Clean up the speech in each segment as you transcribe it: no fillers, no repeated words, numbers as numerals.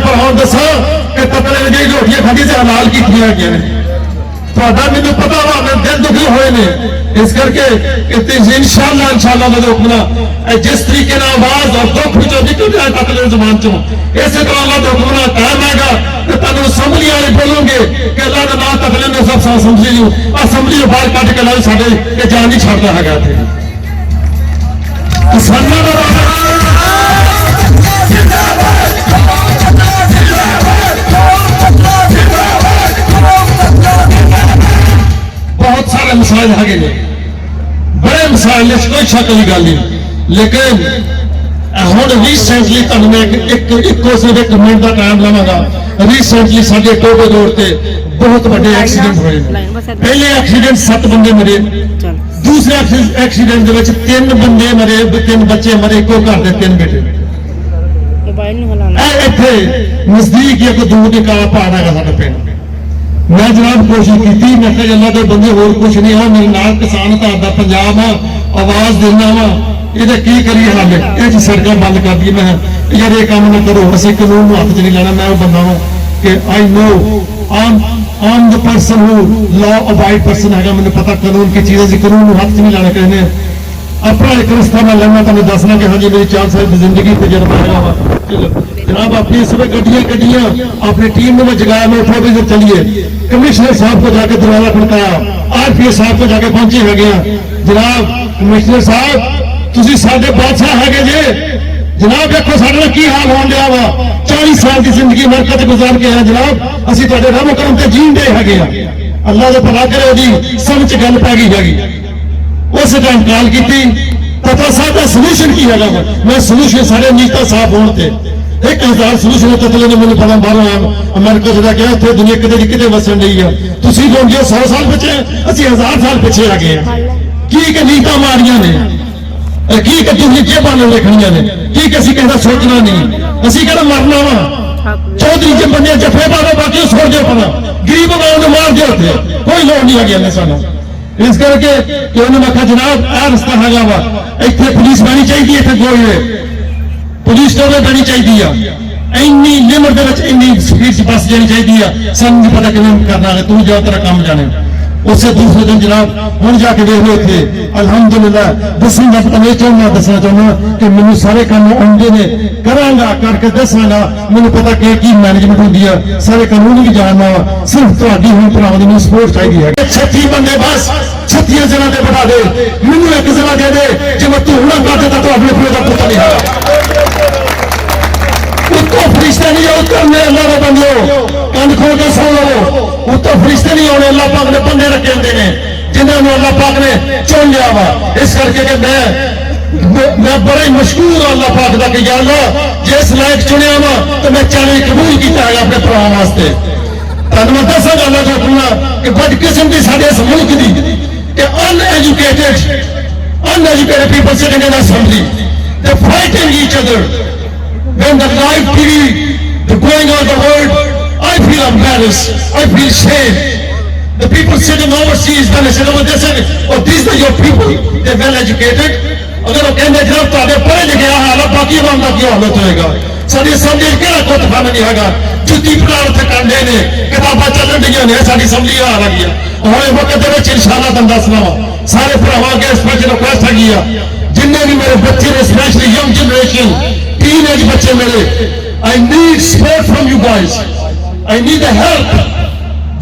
भराओं दसा कि तकले ने जी रोटियां खाधी से हलाल की मैनू पता वा मैं दिल दुखी होए ने इस करके इंशाअल्लाह मैं रोकना जिस तरीके आवाज और दुख चो निकल जाए तकले जबान चो इस तरह अल्लाह का हुक्मना कायम हैगा कि तुम असैम्बली वाले बोलोगे कि अल्लाह का नाम तकले ने सब असैम्बली असैम्बली बाहर कट के लाई साडे जान नहीं छड़ता है किसानों का बहुत सारे मसाइल है बड़े मसाइल कोई शक की गल नहीं लेकिन हम रीसेंटली तुम मैं इको सिर्फ एक मिनट का टाइम लवांगा रीसेंटली साडे टोबे रोड से बहुत बड़े एक्सीडेंट हुए पहले एक्सीडेंट 7 बंदे मरे दूसरे एक्सीडेंट के 3 बंदे मरे 3 बच्चे मरे इको घर के 3 बेटे इतने नजदीक एक दूर निकाला पहाड़ है साडा पिंड मैं जनाब कोशिश की मैं अल्लाह के बंदे होर कुछ नहीं है मेरे नाल किसान घर का पंजाब आ आवाज देना वा ये की करिए हाल ये सड़क बंद कर दी मैं यार ये काम ना करो असं कानून हाथ च नहीं लेना मैं वो बंदा हूँ कि आई नो आम द पर्सन हूँ लॉ अबाइड पर्सन है मैंने पता कानून की चीज़ है कानून हाथ च नहीं लेना कहने अपना एक रिश्ता मैं लेना तुम्हें दसना कि हाँ जी मेरी 4 साल की जिंदगी तजर्बा है जनाब अपनी सुबह गड्डियां अपनी टीम में जगाया मैं उठा भी चलिए कमिश्नर साहब को जाके दरवाजा खड़काया RPO साहब को जाके पहुंचे है जनाब कमिश्नर साहब तुसी साडे बादशाह है जे जनाब देखो साडे की हाल होने लिया वा 40 साल की जिंदगी मरकत गुजार के हैं जनाब असि तुहाडे रहम करम ते जीण दे है अल्लाह का भला करे ओदी समझ गल पै गई हैगी उस टाइम कॉल की पता साडा सोल्यूशन की है मैं सोल्यूशन सारे नीता साफ होने 1000 सोल्यूशन तकले ने मैंने पता बाहरों अमेरिका से गया उ दुनिया कितने कितने वसन रही है तुम लोग 100 साल पिछे असं 1000 साल पिछे आ गए की नीता मारिया ने की तुम जेबान लिखनिया ने की असी कहना सोचना नहीं असी कहना मरना वा चौधरी जे बने जफे पाओ बाकी छोड़ दो पना गरीब मार दो कोई लोड़ नहीं लगी ने सानू इस करके कि उन्होंने आखा जनाब आ रस्ता हैगा वा इतने पुलिस बनी चाहिए इतने गोले पुलिस तो बनी चाहिए इन्नी लिमिट इन्नी स्पीड बस जानी चाहिए सन नहीं पता कि करना है तू जाओ तेरा काम जाने उससे दूसरे दिन जनाब हम जाके देख रहे थे अल्हम्दुलिल्लाह दसना दसना चाहना कि मैंने सारे काम आते ने करांगा करके दसांगा मैंने पता कि मैनेजमेंट होती है सारे कानून भी जानना सिर्फ थोड़ी हम भरावां दी सपोर्ट चाहिए है 36 बंदे बस 36 जना दे बढ़ा दे मैनू एक जना दे दे जे मैं तू हुणा कर देता तो अपने पिओ दा पुत्तर नहीं है उत्तो फरिश्ते नहीं उतरने अल्लाह के बंदे कान खोल के सुन लो उत्तो फरिश्ते नहीं आने अल्लाह पाक ने बंदे रखे होंगे ने जिन्होंने अल्लाह पाक ने चुन लिया वा इस करके कि मैं बड़ा ही मशहूर अल्लाह पाक का कि अल्लाह जिस लायक चुनिया वा तो मैं चैलेंज कबूल किया है अपने भरा वास्ते तुहानू मैं दसांगा अल्लाह जो अपना कि बदकिस्म की साडे इस मुल्क की कि uneducated people sitting in assembly they fighting each other when the live TV the going on the world I feel embarrassed I feel shame the people sitting overseas when they sit over there say oh these are your people they're well educated अगर वो कहने जनाब तुहाडे पढ़े लिखे हाल बाकी आवाम का की हालत होएगा साडी असैम्बली केड़ा कोतफाना नहीं हैगा जुत्ती पड़ाड़ थे कांडे ने किताबां चलन दी ने साडी असैम्बली हाल आ गई और इस वक्त दे विच इंशाअल्लाह तुहानू दसना सारे भरावां अगे स्पेशल रिक्वेस्ट हैगी जिन्ने भी मेरे बच्चे ने स्पेशली यंग जनरेशन टीनेज बच्चे मेरे I need support from you guys I need the help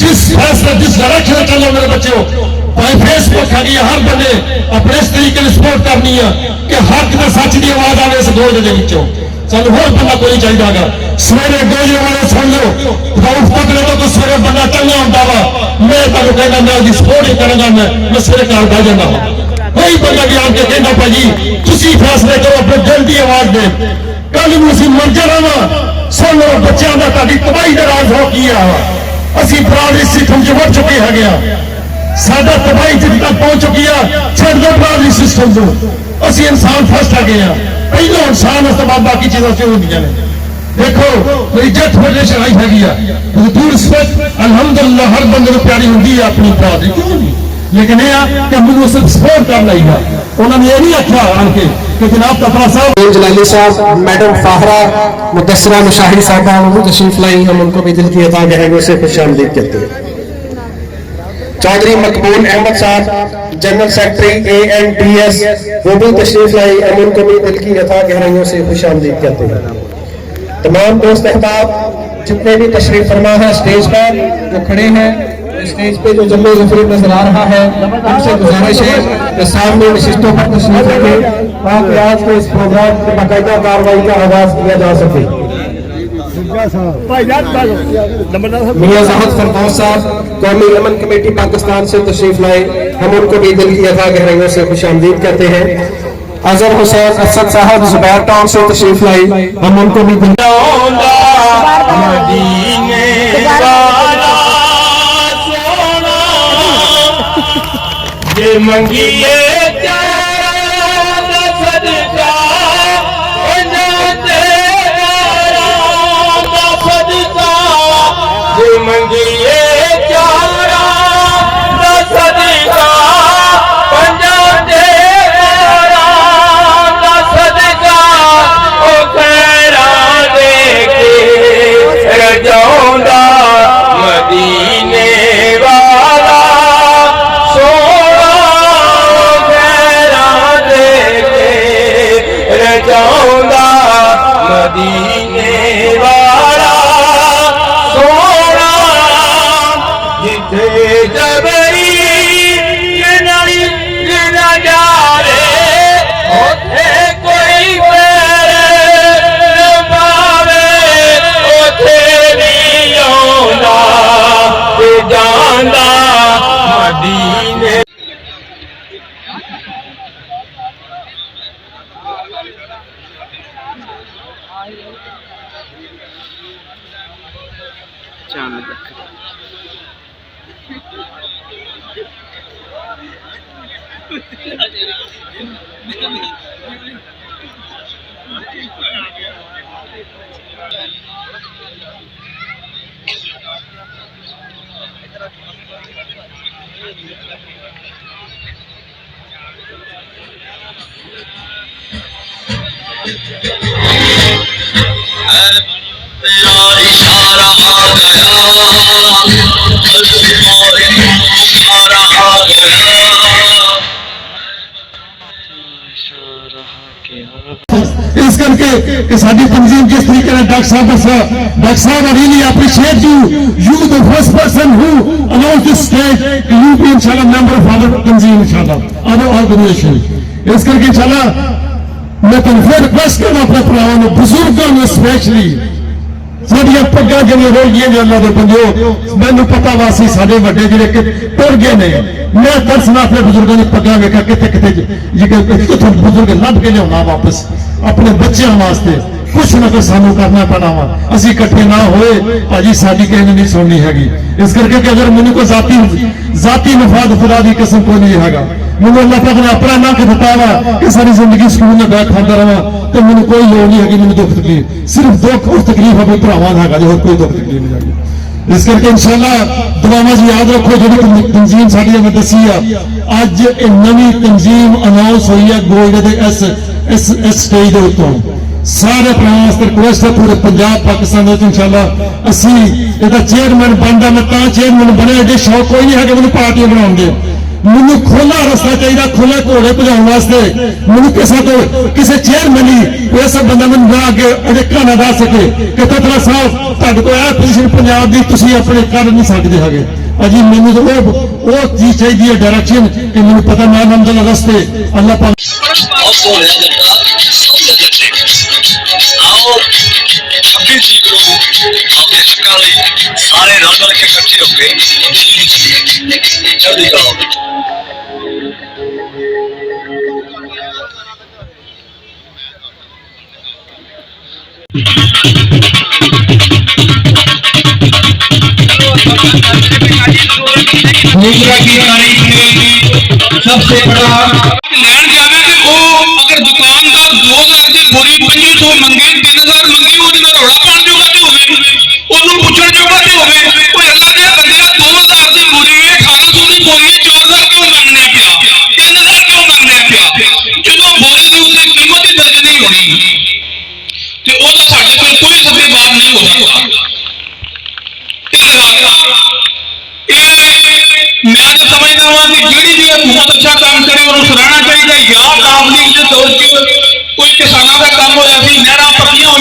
जिस फैसला जिस डायरेक्शन चलो मेरे बच्चे हो भाई फेसबुक है हर बंदे अपने इस तरीके से सपोर्ट करनी है कि हक में सच की आवाज आवे इस गोज के विचों सानू होर बंदा कोई नहीं चाहिए सवेरे गोज वाले सुन लो उठ पकड़े तो सवेरे बंदा चंगा होता वा मैं तुहानू कहना मैं उसकी सपोर्ट ही करूंगा मैं सवेरे घर बह जाना कोई बंदा भी आके कहना भाजी तुसी फैसले करो अपने दिल की आवाज दे कल नूं मर जाना वा सुन लो बच्चों का ताड़ी तबाही का राज हो की असी बराबर इस सिस्टम च बढ़ चुके हैं साडा तबाही जिद तक पहुंच चुकी है छड़ दो बराबरी सिस्टम को असी इंसान फस्ट आ गए पहले इंसान उस बाद बाकी चीज़ों से होंगे ने देखो मेरी जट फेडरेशन आई हैगी दूर रिस्पेक्ट अल्हम्दुलिल्लाह हर बंदे को प्यारी होंगी है अपनी बरादरी क्यों नहीं लेकिन यह कि मुझे सिर्फ सपोर्ट कर लईगा। उन्होंने ये नहीं आख्या आन के कि जनाब तफरा साहब जलाली साहब, मैडम फाहरा मुदस्सरा मुशाहिद साहबा वो तशरीफ लाई, हम उनको भी दिल की अता गहरे से खुशामदीद कहते हैं। चौधरी मकबूल अहमद साहब जनरल सेक्रेटरी ANDS वो भी तशरीफ लाई, हम उनको भी दिल की अता गहराइयों से खुशामदीद कहते हैं। तमाम दोस्त अहबाब जितने भी तशरीफ फरमा है स्टेज पर जो खड़े हैं, स्टेज पे जो जम्मे ज़फीर नजर आ रहा है, उनसे गुजारिश है कि सामने नशिस्तों पर तशरीफ रखें ताकि आज के इस प्रोग्राम की बाकायदा कार्रवाई का आगाज किया जा सके। मियां ज़ाहिद फरदौस साहब कौमी अमन कमेटी पाकिस्तान से तशरीफ लाए, हम उनको भी दिल की अता गहराइयों से खुशामदीद कहते हैं। अजहर हुसैन असद साहब जुबैर टाउन से तशरीफ लाई, हम उनको भी दिल मंगिए मंगिए चारा सदका पंजा तेरा सदका ओ खैरा देखे रजौंदा मदीने वाला सोना खैरा देखे रजौंदा मदीने वाला जबरी जा रे कोई पावे उथे नहीं आउंदा जांदा मदीने। इस करके कि साडी तंजीम किस तरीके से डॉक्टर साहब दसा, डॉक्टर साहब I really appreciate you the first person who announced this stage, you be inshallah member of our Tanzeem inshallah, our organization। इस करके इंशाल्लाह मैं तुम फिर रिक्वेस्ट करना अपने भरावां नूं बुजुर्गों नूं स्पेशली साडियां पग्गां जिहड़ियां रोल गईयां ने अल्लाह दे बंदो, मैनूं पता वासी साडे वड्डे जिहड़े टुर गए ने, मैं तरसना अपने बुजुर्गों दी पग्गां वेखा किथे किथे किथों बुजुर्ग लभ के लियाउणा वापस अपने बच्चों वास्ते कुछ ना कुछ सानू करना पैना वा। असीं इकट्ठे ना होए भाजी साडी किसी ने नहीं सुननी हैगी। इस करके कि अगर मैनूं कोई जाती मफाद खुदा दी कसम कोई नहीं हैगा, मैनूं अल्लाह पाक ने अपना ना दिता वा कि सारी जिंदगी स्कूल में बैठ खाता रहा तो मैनूं कोई लोड़ नहीं हैगी, मैनूं दुख तकलीफ सिर्फ दुख और तकलीफ अपने भरावां दा हैगा, होर कोई दुख तकलीफ नहीं हैगी। इस करके इंशाल्लाह दुआवां जी याद रखो जिहड़ी तंजीम साडी मैं दसी आ, अज नवी तंजीम अनाउंस हुई है गोल्ड दे इस स्टेज के उत्तों सारे भरावां रिक्वेस्ट है पूरे पंजाब पाकिस्तान इंशाल्लाह असी इहदा चेयरमैन बनदा, मैं तां चेयरमैन बने, एडे शौक कोई नहीं है कि मैनूं पार्टियां बनाउण दे, मैनूं खुला रस्ता चाहिए, खुले घोड़े भजाउण वास्ते। मैनूं किसी तो किसी चेयरमैन ही ऐसा बंदा मैनूं ना अगे अड़िका ना दस सके कि ततला साहब तुहाडे कोल यह पोजीशन पंजाब की तुसीं अपने कर नहीं सकते हैगे। अजी मैनूं तो वो चीज चाहिए डायरेक्शन कि मैनूं पता मैं मंजिल रस्ते अल्लाह पाक सारे रल के इकट्ठे होके जल्दी करो। की तारीख में सबसे बड़ा लैंड जावे ते वो अगर दुकानदार 2000 की बोरी 2500 मंगे 3000 मंगे वो जिन्ना रौला पाण जोगा ते होवे ओनू पुछण जोगा ते होवे कोई अल्लाह दे बंदे 2000 की बोरी 1800 की बोरी 4000 क्यों नहीं होनी तो ਉਹਦਾ ਸਾਡੇ ਕੋਲ ਕੋਈ ਸੱਭਿਆਚਾਰ नहीं हो सकता। मैं तो समझता हूँ कि जी भी हुकूमत अच्छा काम करे उन्होंने सराहना चाहिए। या आम लीग के दौर च कोई किसानों का काम होया सी नहरां पक्कियां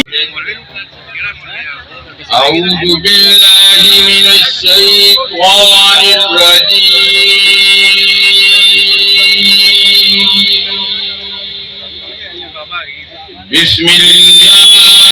أعوذ بالله من الشيطان الرجيم بسم الله